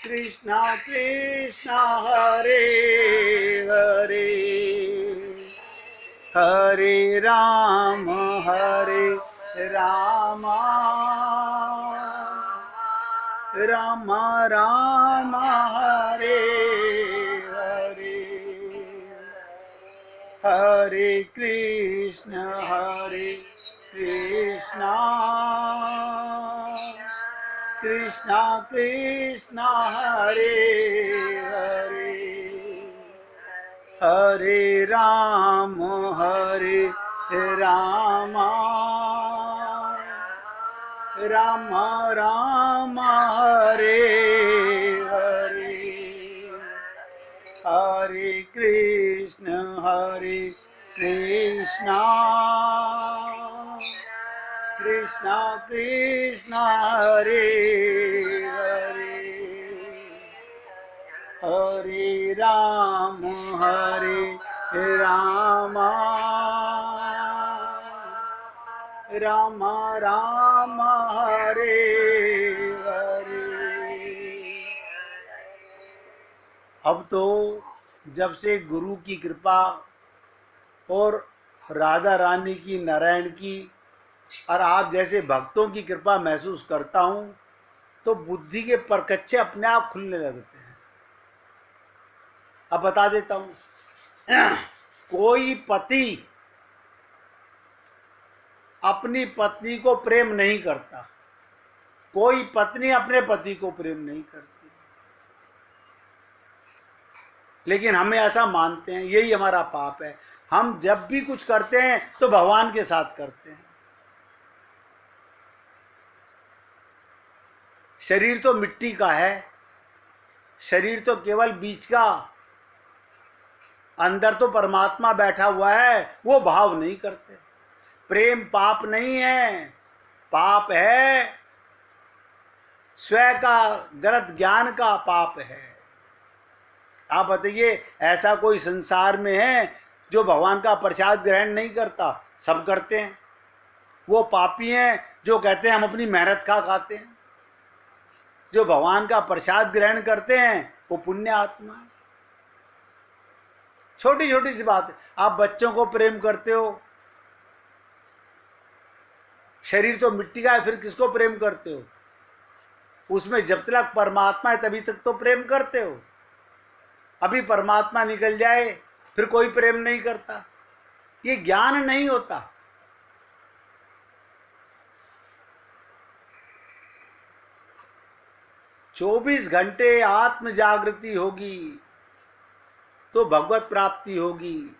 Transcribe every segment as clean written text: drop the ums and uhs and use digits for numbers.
कृष्णा कृष्णा हरे हरे, हरे राम राम राम हरे हरे, हरे कृष्णा कृष्णा कृष्णा हरे हरे, हरे राम राम राम हरे हरे, हरे कृष्णा कृष्णा कृष्णा हरे हरे, हरे राम राम राम हरे हरे। अब तो जब से गुरु की कृपा और राधा रानी की, नारायण की और आप जैसे भक्तों की कृपा महसूस करता हूँ, तो बुद्धि के परकच्चे अपने आप खुलने लगते हैं। अब बता देता हूँ, कोई पति अपनी पत्नी को प्रेम नहीं करता, कोई पत्नी अपने पति को प्रेम नहीं करती, लेकिन हमें ऐसा मानते हैं, यही हमारा पाप है। हम जब भी कुछ करते हैं तो भगवान के साथ करते हैं। शरीर तो मिट्टी का है, शरीर तो केवल बीच का, अंदर तो परमात्मा बैठा हुआ है, वो भाव नहीं करते। प्रेम पाप नहीं है, पाप है स्वयं का गलत ज्ञान का पाप है। आप बताइए, ऐसा कोई संसार में है जो भगवान का प्रसाद ग्रहण नहीं करता? सब करते हैं। वो पापी हैं जो कहते हैं हम अपनी मेहनत खा खाते हैं। जो भगवान का प्रसाद ग्रहण करते हैं वो पुण्य आत्मा है। छोटी छोटी सी बात है, आप बच्चों को प्रेम करते हो, शरीर तो मिट्टी का है, फिर किसको प्रेम करते हो? उसमें जब तक परमात्मा है तभी तक तो प्रेम करते हो। अभी परमात्मा निकल जाए फिर कोई प्रेम नहीं करता। ये ज्ञान नहीं होता। चौबीस घंटे आत्म जागृति होगी तो भगवत प्राप्ति होगी।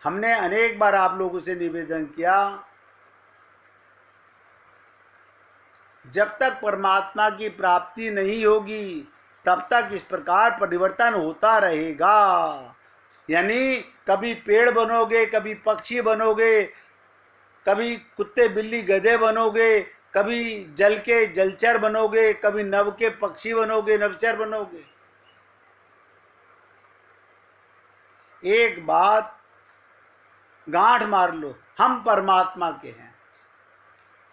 हमने अनेक बार आप लोगों से निवेदन किया, जब तक परमात्मा की प्राप्ति नहीं होगी तब तक इस प्रकार परिवर्तन होता रहेगा। यानी कभी पेड़ बनोगे, कभी पक्षी बनोगे, कभी कुत्ते बिल्ली गधे बनोगे, कभी जल के जलचर बनोगे, कभी नभ के पक्षी बनोगे, नवचर बनोगे। एक बात गांठ मार लो, हम परमात्मा के हैं,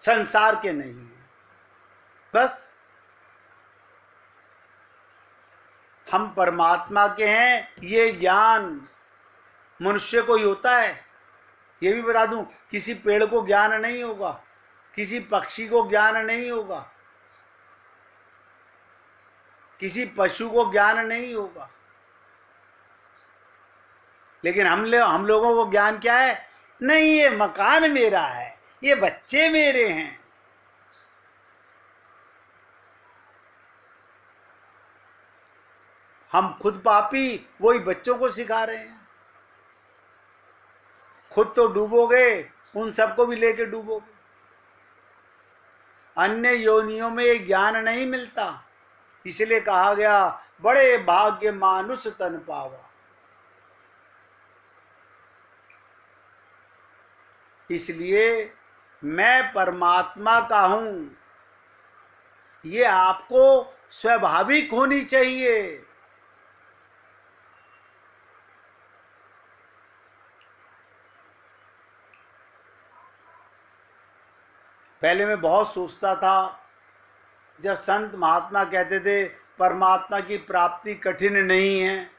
संसार के नहीं हैं। बस हम परमात्मा के हैं, ये ज्ञान मनुष्य को ही होता है। ये भी बता दूं, किसी पेड़ को ज्ञान नहीं होगा, किसी पक्षी को ज्ञान नहीं होगा, किसी पशु को ज्ञान नहीं होगा। लेकिन हम लोगों को ज्ञान क्या है? नहीं, ये मकान मेरा है, ये बच्चे मेरे हैं। हम खुद पापी वही बच्चों को सिखा रहे हैं। खुद तो डूबोगे, उन सबको भी लेके डूबोगे। अन्य योनियों में ये ज्ञान नहीं मिलता, इसलिए कहा गया बड़े भाग्य मानुष तन पावा। इसलिए मैं परमात्मा का हूं, ये आपको स्वाभाविक होनी चाहिए। पहले मैं बहुत सोचता था, जब संत महात्मा कहते थे परमात्मा की प्राप्ति कठिन नहीं है,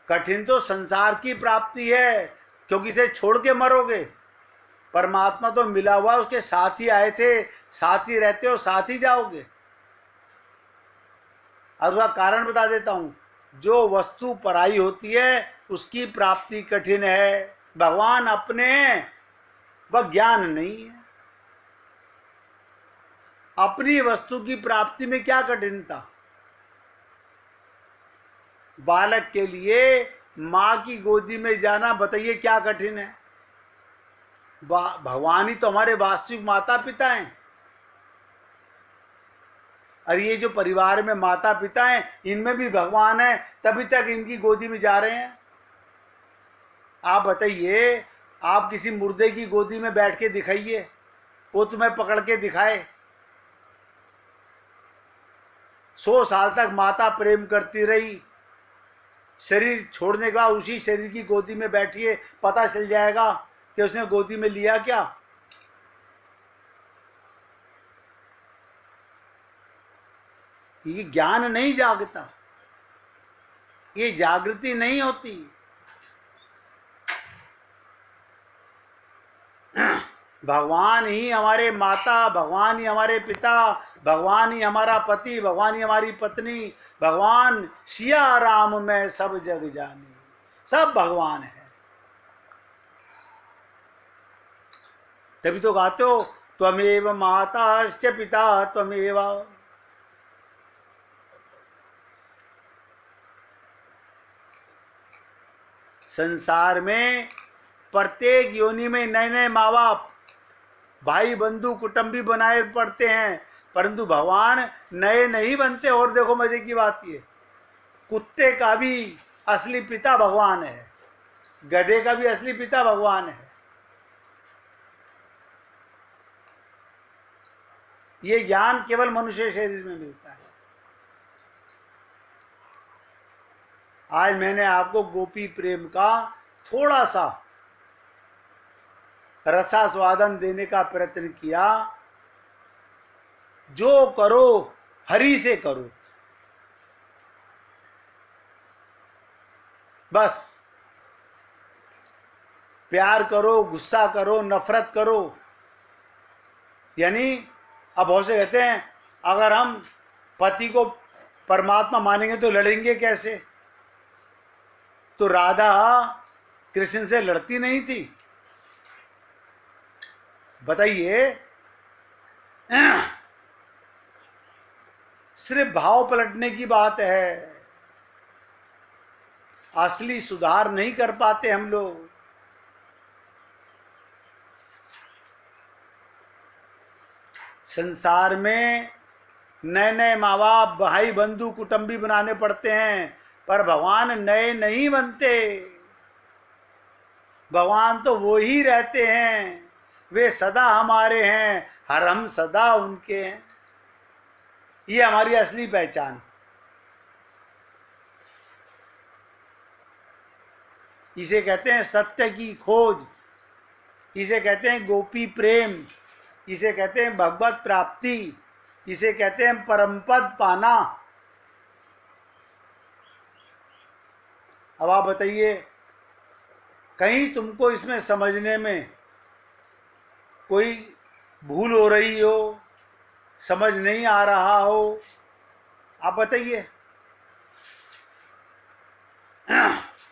कठिन तो संसार की प्राप्ति है, क्योंकि इसे छोड़ के मरोगे। परमात्मा तो मिला हुआ, उसके साथ ही आए थे, साथ ही रहते हो, साथ ही जाओगे। और उसका कारण बता देता हूं, जो वस्तु पराई होती है उसकी प्राप्ति कठिन है, भगवान अपने हैं, वह ज्ञान नहीं है। अपनी वस्तु की प्राप्ति में क्या कठिनता? बालक के लिए माँ की गोदी में जाना, बताइए क्या कठिन है? भगवान ही तो हमारे वास्तविक माता पिता हैं। और ये जो परिवार में माता पिता हैं, इनमें भी भगवान है, तभी तक इनकी गोदी में जा रहे हैं। आप बताइए, आप किसी मुर्दे की गोदी में बैठ के दिखाइए, वो तुम्हें पकड़ के दिखाए। 100 साल तक माता प्रेम करती रही, शरीर छोड़ने के बाद उसी शरीर की गोदी में बैठिए, पता चल जाएगा कि उसने गोदी में लिया क्या। ये ज्ञान नहीं जागता, ये जागृति नहीं होती। भगवान ही हमारे माता, भगवान ही हमारे पिता, भगवान ही हमारा पति, भगवान ही हमारी पत्नी, भगवान सिया राम में सब जग जानी, सब भगवान है। तभी तो गाते हो, त्वमेव माता च पिता त्वमेव। संसार में प्रत्येक योनि में नए नए माँ बाप, भाई बंधु कुटुंबी बनाए पड़ते हैं, परंतु भगवान नए नहीं बनते। और देखो मजे की बात ये, कुत्ते का भी असली पिता भगवान है, गधे का भी असली पिता भगवान है। ये ज्ञान केवल मनुष्य शरीर में मिलता है। आज मैंने आपको गोपी प्रेम का थोड़ा सा रसास्वादन देने का प्रयत्न किया। जो करो हरि से करो, बस। प्यार करो, गुस्सा करो, नफरत करो, यानी अब बहुत से कहते हैं अगर हम पति को परमात्मा मानेंगे तो लड़ेंगे कैसे? तो राधा कृष्ण से लड़ती नहीं थी, बताइए। सिर्फ भाव पलटने की बात है, असली सुधार नहीं कर पाते हम लोग। संसार में नए नए माँ बाप, भाई बंधु कुटुंबी बनाने पड़ते हैं, पर भगवान नए नहीं बनते। भगवान तो वो ही रहते हैं, वे सदा हमारे हैं, हर हम सदा उनके हैं। ये हमारी असली पहचान। इसे कहते हैं सत्य की खोज, इसे कहते हैं गोपी प्रेम, इसे कहते हैं भगवत प्राप्ति, इसे कहते हैं परमपद पाना। अब आप बताइए, कहीं तुमको इसमें समझने में कोई भूल हो रही हो, समझ नहीं आ रहा हो, आप बताइए।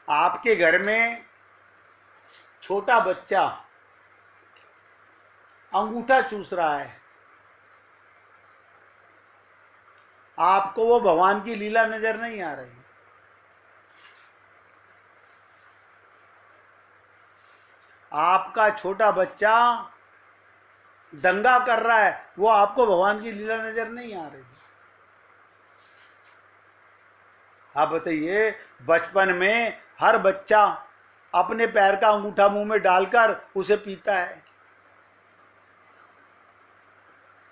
आपके घर में छोटा बच्चा अंगूठा चूस रहा है, आपको वो भगवान की लीला नजर नहीं आ रही। आपका छोटा बच्चा दंगा कर रहा है, वो आपको भगवान की लीला नजर नहीं आ रही। आप बताइए, बचपन में हर बच्चा अपने पैर का अंगूठा मुंह में डालकर उसे पीता है।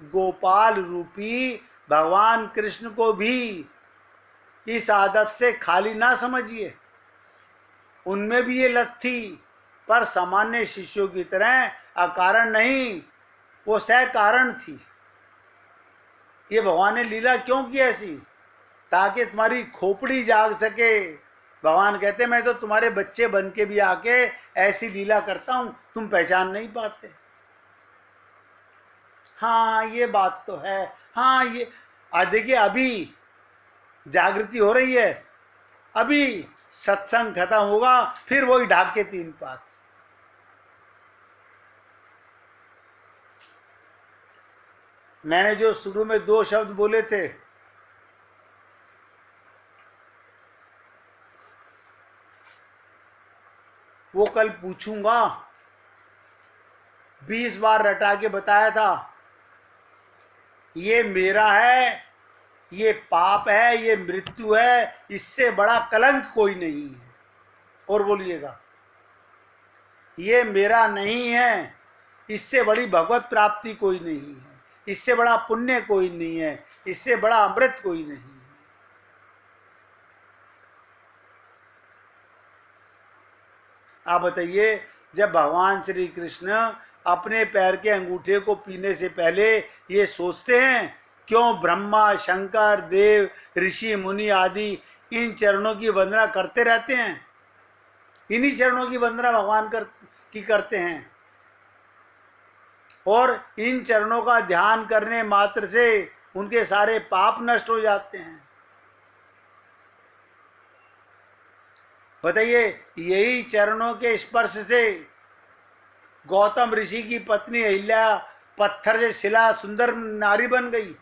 गोपाल रूपी भगवान कृष्ण को भी इस आदत से खाली ना समझिए, उनमें भी ये लत थी, पर सामान्य शिष्यों की तरह अकारण नहीं, वो सकारण थी। ये भगवान ने लीला क्यों की ऐसी? ताकि तुम्हारी खोपड़ी जाग सके। भगवान कहते मैं तो तुम्हारे बच्चे बन के भी आके ऐसी लीला करता हूं, तुम पहचान नहीं पाते। हाँ ये बात तो है। हाँ ये देखिए अभी जागृति हो रही है, अभी सत्संग खत्म होगा फिर वही ढाक के 3 पात। मैंने जो शुरू में 2 शब्द बोले थे, वो कल पूछूंगा। 20 बार रटा के बताया था, ये मेरा है, ये पाप है, ये मृत्यु है, इससे बड़ा कलंक कोई नहीं है। और बोलिएगा, ये मेरा नहीं है, इससे बड़ी भगवत प्राप्ति कोई नहीं है, इससे बड़ा पुण्य कोई नहीं है, इससे बड़ा अमृत कोई नहीं है। आप बताइए, जब भगवान श्री कृष्ण अपने पैर के अंगूठे को पीने से पहले ये सोचते हैं, क्यों ब्रह्मा शंकर देव ऋषि मुनि आदि इन चरणों की वंदना करते रहते हैं? इन्हीं चरणों की वंदना भगवान की करते हैं, और इन चरणों का ध्यान करने मात्र से उनके सारे पाप नष्ट हो जाते हैं। बताइए, यही चरणों के स्पर्श से गौतम ऋषि की पत्नी अहिल्या पत्थर से शिला सुंदर नारी बन गई।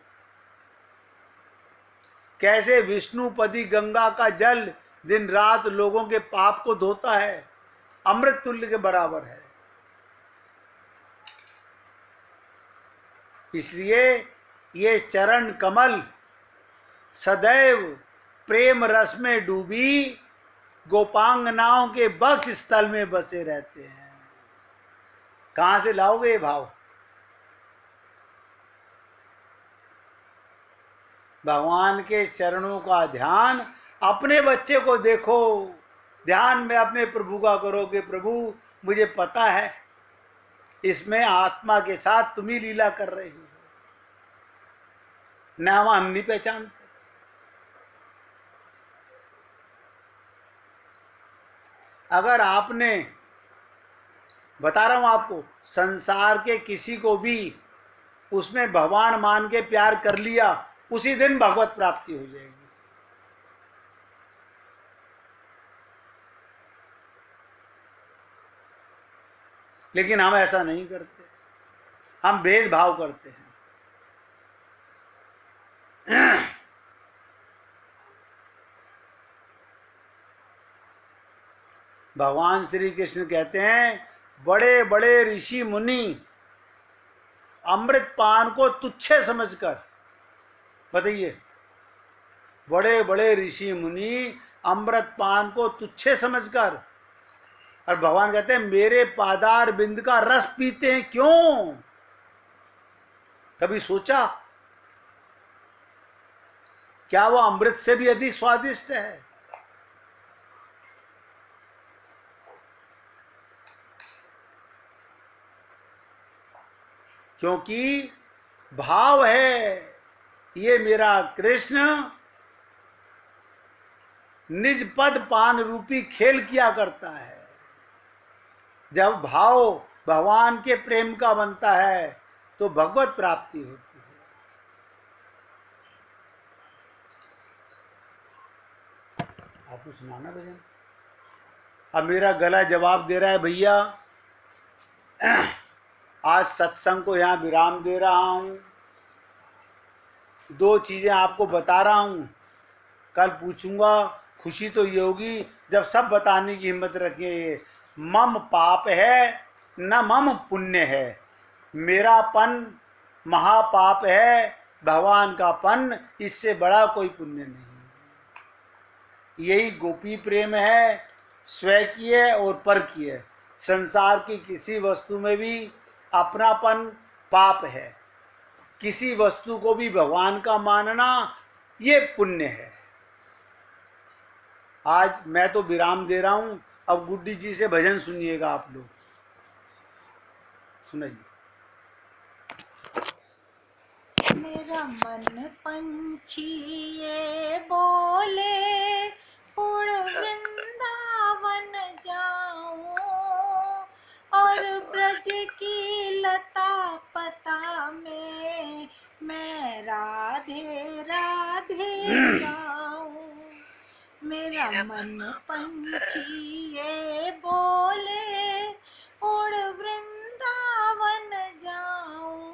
कैसे विष्णुपदी गंगा का जल दिन रात लोगों के पाप को धोता है, अमृत तुल्य के बराबर है। इसलिए ये चरण कमल सदैव प्रेम रस में डूबी गोपांगनाओं के बक्ष स्थल में बसे रहते हैं। कहां से लाओगे ये भाव? भगवान के चरणों का ध्यान, अपने बच्चे को देखो, ध्यान में अपने प्रभु का करो कि प्रभु मुझे पता है इसमें आत्मा के साथ तुम ही लीला कर रहे हो, नाम हम नहीं पहचानते। अगर आपने, बता रहा हूं आपको, संसार के किसी को भी उसमें भगवान मान के प्यार कर लिया, उसी दिन भगवत प्राप्ति हो जाएगी। लेकिन हम ऐसा नहीं करते, हम भेदभाव करते हैं। भगवान श्री कृष्ण कहते हैं, बड़े बड़े ऋषि मुनि अमृत पान को तुच्छ समझकर, बताइए, बड़े बड़े ऋषि मुनि अमृत पान को तुच्छ समझकर, और भगवान कहते हैं मेरे पादार बिंद का रस पीते हैं, क्यों? कभी सोचा क्या वो अमृत से भी अधिक स्वादिष्ट है? क्योंकि भाव है, ये मेरा कृष्ण निज पद पान रूपी खेल किया करता है। जब भाव भगवान के प्रेम का बनता है तो भगवत प्राप्ति होती है। आपको सुनाना भजन? अब मेरा गला जवाब दे रहा है, भैया आज सत्संग को यहाँ विराम दे रहा हूँ। 2 चीज़ें आपको बता रहा हूँ, कल पूछूंगा। खुशी तो ये होगी जब सब बताने की हिम्मत रखेंगे। मम पाप है न मम पुण्य है, मेरा पन महापाप है, भगवान का पन इससे बड़ा कोई पुण्य नहीं। यही गोपी प्रेम है, स्वकीय और परकीय। संसार की किसी वस्तु में भी अपनापन पाप है, किसी वस्तु को भी भगवान का मानना ये पुण्य है। आज मैं तो विराम दे रहा हूँ, अब गुड्डी जी से भजन सुनिएगा आप लोग, सुनाइए। मेरा मन पंछी ये बोले, उड़ वृंदावन जाऊं, और ब्रज की लता पता में मैं राधे राधे गाऊं। मेरा मन पंछी ये बोले, उड़ वृंदावन जाऊं,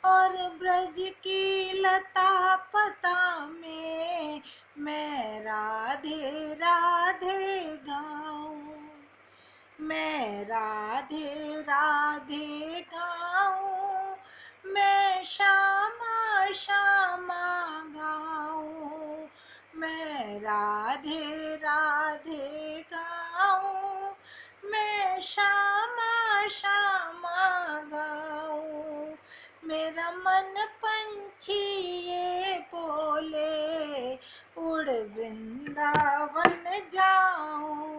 और ब्रज की लता पता में मैं राधे राधे गाऊं। मैं राधे राधे गाऊं, मैं श्यामा श्यामा गाऊं। मैं राधे राधे गाऊं, मैं श्यामा श्यामा गाऊं। मेरा मन पंछी ये बोले, उड़ वृंदावन जाऊं।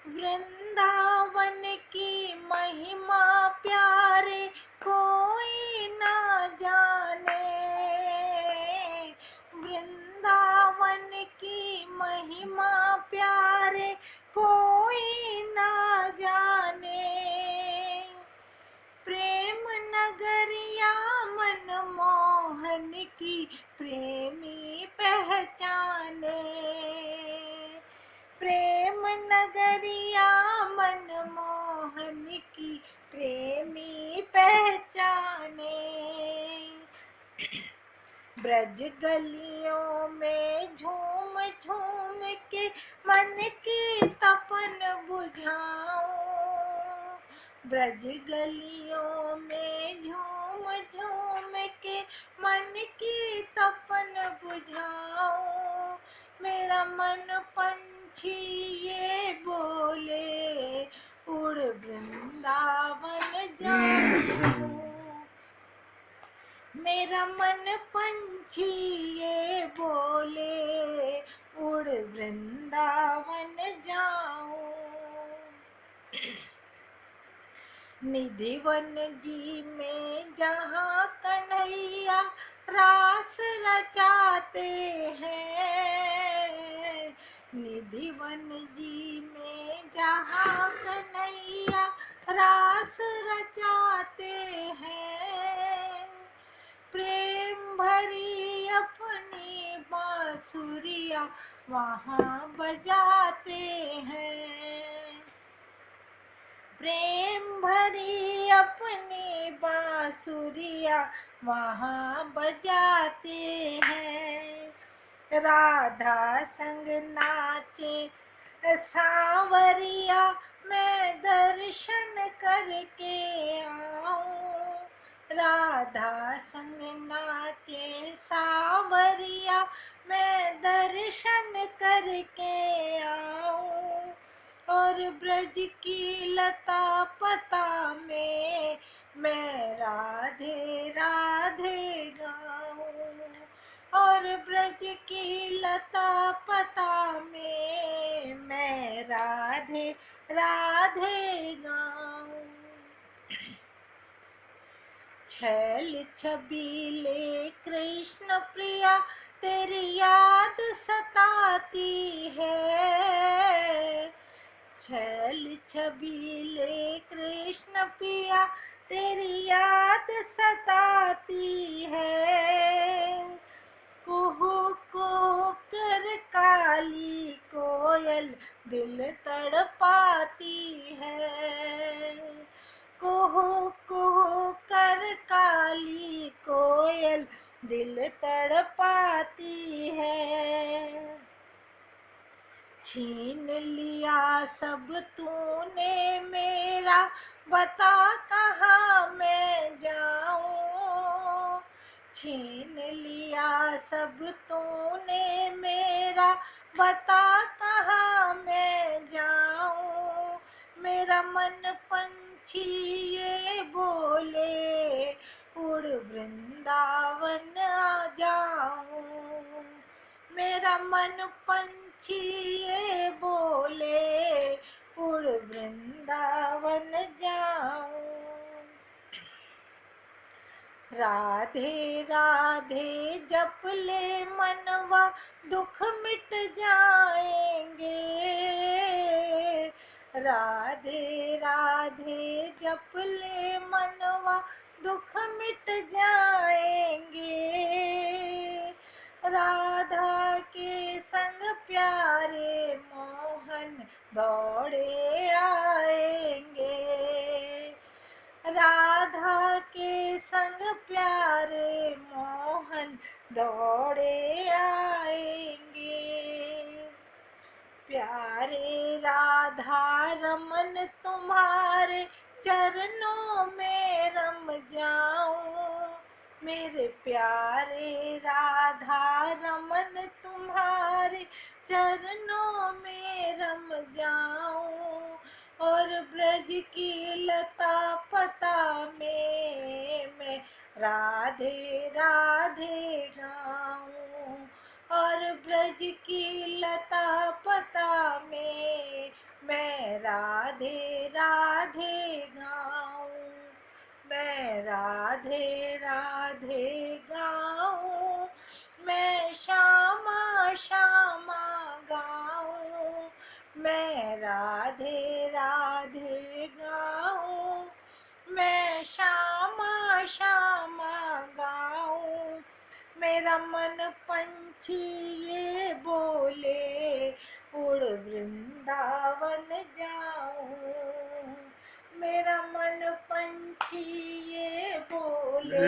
वृंदावन की महिमा प्यारे कोई ना जाने। वृंदावन की महिमा प्यारे कोई ना जाने। प्रेम नगरिया मनमोहन की प्रेमी पहचाने। प्रेम नगरिया मनमोहन की प्रेमी पहचाने। ब्रज गलियों में झूम झूम के मन की तपन बुझाऊं। ब्रज गलियों में झूम झूम के मन की तपन बुझाऊं। मेरा मन पंछी ये बोले, उड़ वृंदावन जाऊं। मेरा मन पंछी ये बोले, उड़ वृंदावन जाऊं। निधिवन जी में जहाँ कन्हैया रास रचाते हैं। निधिवन जी में जहाँ कन्हैया रास रचाते हैं। प्रेम भरी अपनी बांसुरिया वहाँ बजाते हैं। प्रेम भरी अपनी बांसुरिया वहाँ बजाते हैं। राधा संग नाचे सांवरिया मैं दर्शन करके आऊं। राधा संग नाचे सांवरिया मैं दर्शन करके आऊं। और ब्रज की लता पता में मैं राधे राधे गाऊं। और ब्रज की लता पता में मैं राधे राधे गाऊं। छैल छबीले कृष्ण प्रिया तेरी याद सताती है। छैल छबीले कृष्ण प्रिया तेरी याद सताती है। कुहू कुहू कर काली कोयल दिल तड़पाती है। कुहू कुहू कर काली कोयल दिल तड़पाती है। छीन लिया सब तूने मेरा, बता कहाँ मैं जाऊं। छीन लिया सब तूने मेरा, बता कहाँ मैं जाऊं। मेरा मन पंछी ये बोले, उड़ वृंदावन आ जाऊं। मेरा मन पंछी पंछी ये बोले उड़ वृंदावन जाऊं। राधे राधे जप ले मनवा दुख मिट जाएंगे। राधे राधे जप ले मनवा दुख मिट जाएंगे। राधा के संग प्यारे मोहन दौड़े आएंगे। राधा के संग प्यारे मोहन दौड़े आएंगे। प्यारे राधा रमन तुम्हारे चरणों में रम जाऊं। मेरे प्यारे राधा रमन तुम्हारे चरणों में रम जाऊं। और ब्रज की लता पता में मैं राधे राधे गाऊं। और ब्रज की लता पता में मैं राधे राधे गाऊं। मैं राधे राधे गाऊं। मैं श्यामा श्यामा गाऊं। मैं राधे राधे गाऊं। मैं श्यामा श्यामा गाऊं। मेरा मन पंछी ये बोले उड़ वृंदावन जाऊं। मेरा मन पंछी ये बोले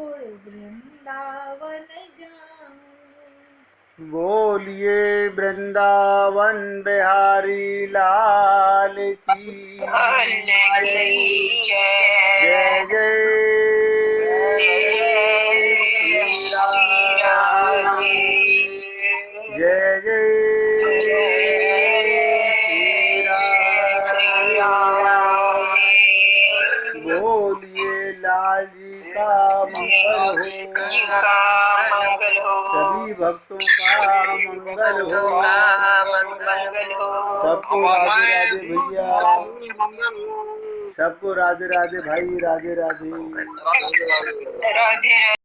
उड़ वृंदावन जाऊं। बोलिए वृंदावन बिहारी लाल की जय। जय जय श्री राम। जय जय श्री राम। बोलिए लाल जी का मंगल हो। सभी भक्तों का मंगल हो। सबको राधे राधे भैया। सबको राधे राधे भाई। राधे राधे।